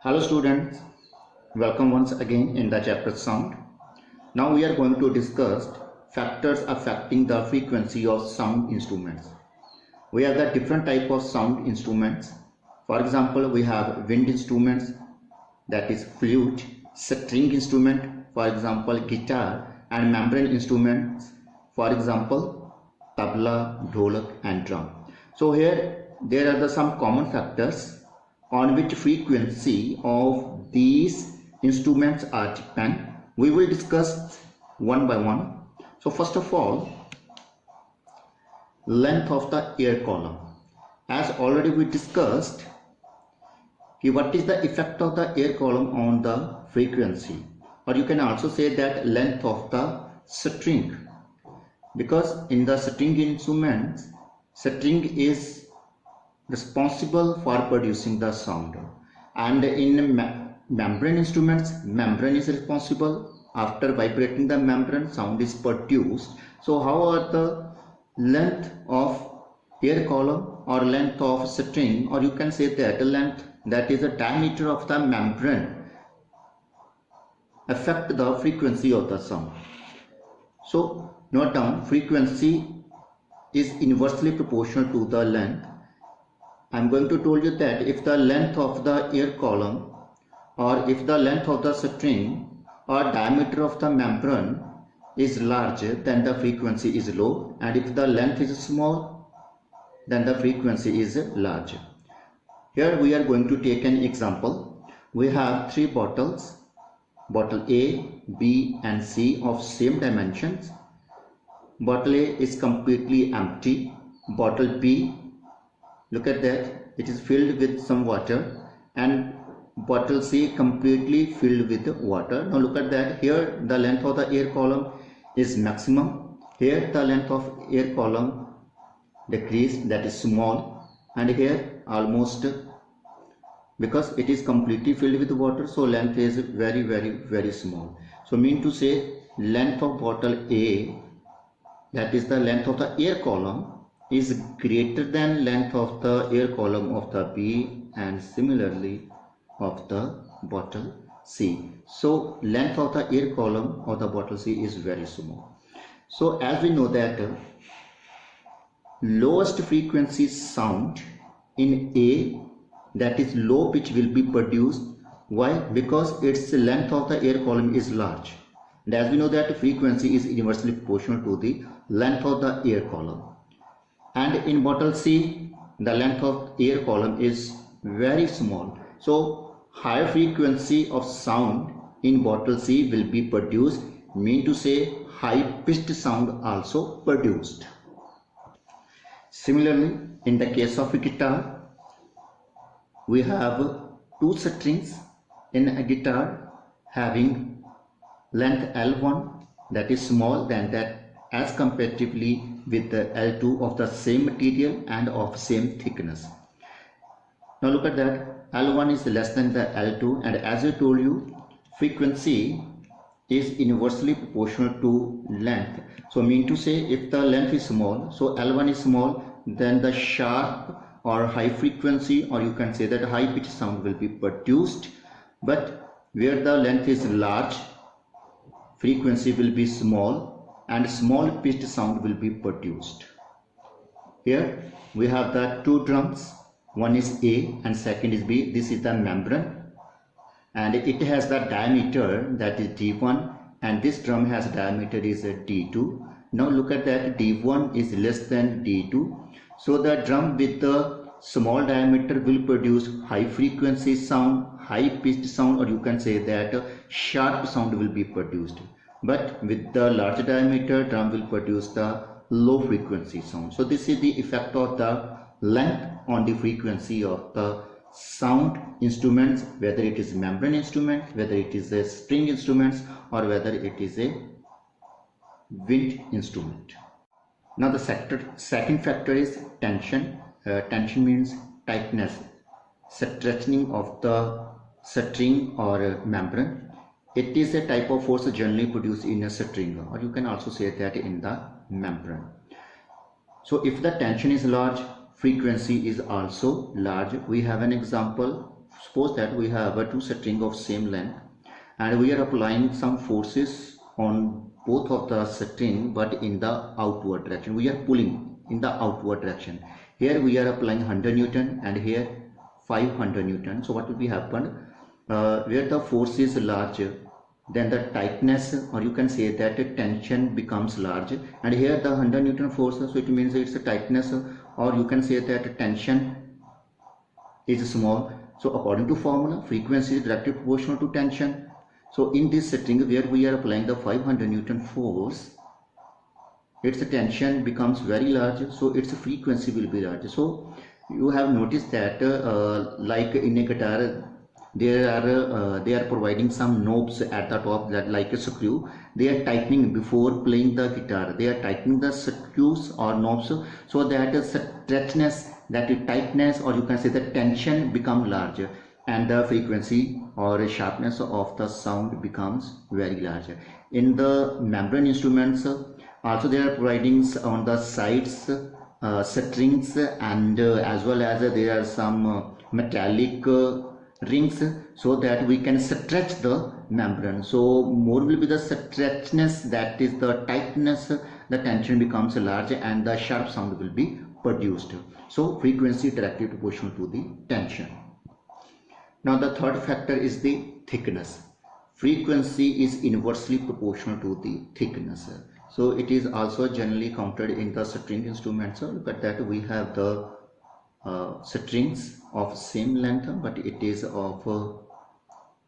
Hello students, welcome once again in the chapter sound. Now we are going to discuss factors affecting the frequency of sound instruments. We have the different type of sound instruments. For example, we have wind instruments, that is flute, string instrument, for example guitar, and membrane instruments, for example tabla, dholak and drum. So here there are some common factors on which frequency of these instruments are depend. We will discuss one by one. So first of all, length of the air column. As already we discussed, what is the effect of the air column on the frequency, or you can also say that length of the string, because in the string instruments, string is responsible for producing the sound, and in membrane instruments, membrane is responsible. After vibrating the membrane, sound is produced. So how are the length of air column or length of string, or you can say that the length, that is the diameter of the membrane, affect the frequency of the sound. So note down, frequency is inversely proportional to the length. I am going to tell you that if the length of the air column, or if the length of the string or diameter of the membrane is large, then the frequency is low, and if the length is small, then the frequency is large. Here we are going to take an example. We have three bottles, bottle A, B and C of same dimensions. Bottle A is completely empty. Bottle B, look at that, it is filled with some water, and bottle C completely filled with water. Now look at that, here the length of the air column is maximum, here the length of air column decreased, that is small, and here almost, because it is completely filled with water, so length is very small. So mean to say, length of bottle A, that is the length of the air column, is greater than length of the air column of the B, and similarly of the bottle C. So length of the air column of the bottle C is very small. So as we know that lowest frequency sound in A, that is low pitch, will be produced. Why? Because its length of the air column is large, and as we know that frequency is inversely proportional to the length of the air column. And in bottle C, the length of air column is very small, so higher frequency of sound in bottle C will be produced, mean to say high pitched sound also produced. Similarly, in the case of a guitar, we have two strings in a guitar having length L1, that is small than that as comparatively with the L2 of the same material and of same thickness. Now look at that, L1 is less than the L2, and as I told you, frequency is inversely proportional to length. So mean to say, if the length is small, so L1 is small, then the sharp or high frequency, or you can say that high pitch sound will be produced. But where the length is large, frequency will be small and small pitched sound will be produced. Here we have the two drums, one is A and second is B. This is the membrane, and it has the diameter, that is D1, and this drum has diameter is D2. Now look at that, D1 is less than D2, so the drum with the small diameter will produce high frequency sound, high pitched sound, or you can say that sharp sound will be produced. But with the large diameter, drum will produce the low frequency sound. So this is the effect of the length on the frequency of the sound instruments, whether it is membrane instrument, whether it is a string instruments, or whether it is a wind instrument. Now the second factor is tension. Tension means tightness, stretching of the string or membrane. It is a type of force generally produced in a string, or you can also say that in the membrane. So if the tension is large, frequency is also large. We have an example suppose that we have two strings of same length and we are applying some forces on both of the string but in the outward direction. We are pulling in the outward direction. Here we are applying 100 Newton and here 500 Newton. So what will be happen? Where the force is larger, then the tightness, or you can say that tension becomes large, and here the 100 Newton force, so it means it's a tightness, or you can say that tension is small. So according to formula, frequency is directly proportional to tension. So in this setting where we are applying the 500 Newton force, its tension becomes very large, so its frequency will be large. So you have noticed that like in a guitar, they are providing some knobs at the top, that like a screw. They are tightening before playing the guitar. They are tightening the screws or knobs so that the stretchness, that the tightness, or you can say the tension become larger, and the frequency or sharpness of the sound becomes very large. In the membrane instruments, also they are providing on the sides strings, and as well as there are some metallic rings, so that we can stretch the membrane. So more will be the stretchness, that is the tightness, the tension becomes large and the sharp sound will be produced. So frequency directly proportional to the tension. Now the third factor is the thickness. Frequency is inversely proportional to the thickness. So it is also generally counted in the string instruments. So look at that, we have the strings of same length, but it is of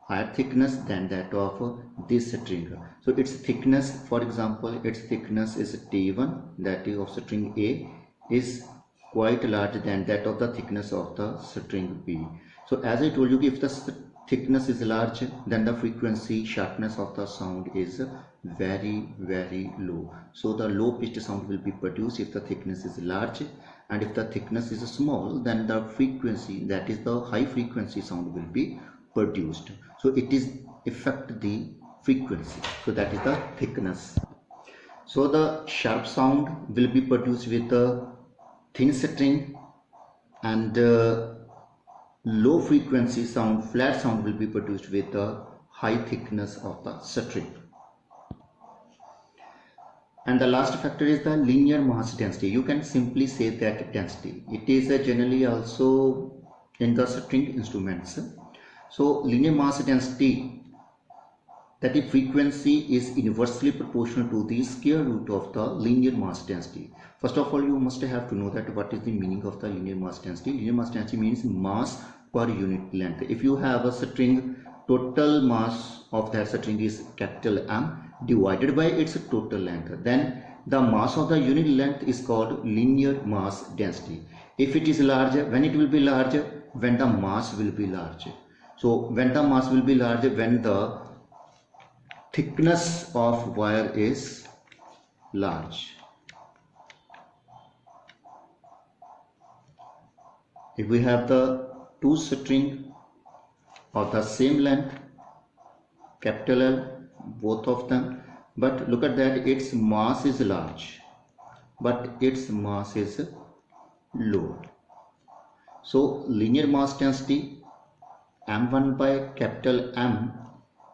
higher thickness than that of this string. So its thickness, for example, its thickness is T1, that is of string A, is quite large than that of the thickness of the string B. So as I told you, if the thickness is large, then the frequency, sharpness of the sound is very low. So the low pitched sound will be produced if the thickness is large, and if the thickness is small, then the frequency, that is the high frequency sound, will be produced. So it is affect the frequency. So that is the thickness. So the sharp sound will be produced with the thin string, and low frequency sound, flat sound, will be produced with the high thickness of the string. And the last factor is the linear mass density. You can simply say that density. It is generally also in the string instruments. So linear mass density, that is frequency, is inversely proportional to the square root of the linear mass density. First of all, you must have to know that what is the meaning of the linear mass density. Linear mass density means mass per unit length. If you have a string, total mass of that string is capital M divided by its total length, then the mass of the unit length is called linear mass density. If it is larger, when it will be larger? When the mass will be larger. So when the mass will be larger, when the thickness of wire is large. If we have the two strings of the same length, capital L, both of them, but look at that, its mass is large but its mass is low. So linear mass density M1 by capital M,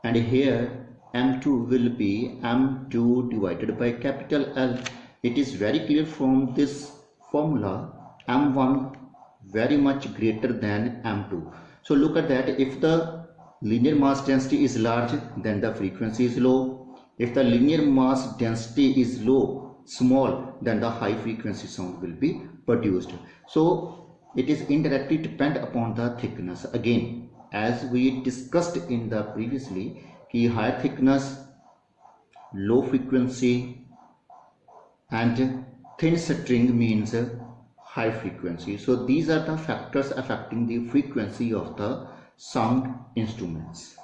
and here M2 will be M2 divided by capital L. It is very clear from this formula, M1 very much greater than M2. So look at that, if the linear mass density is large, then the frequency is low. If the linear mass density is small, then the high frequency sound will be produced. So it is indirectly depend upon the thickness. Again, as we discussed in the previously, higher thickness, low frequency, and thin string means high frequency. So these are the factors affecting the frequency of the sound instruments.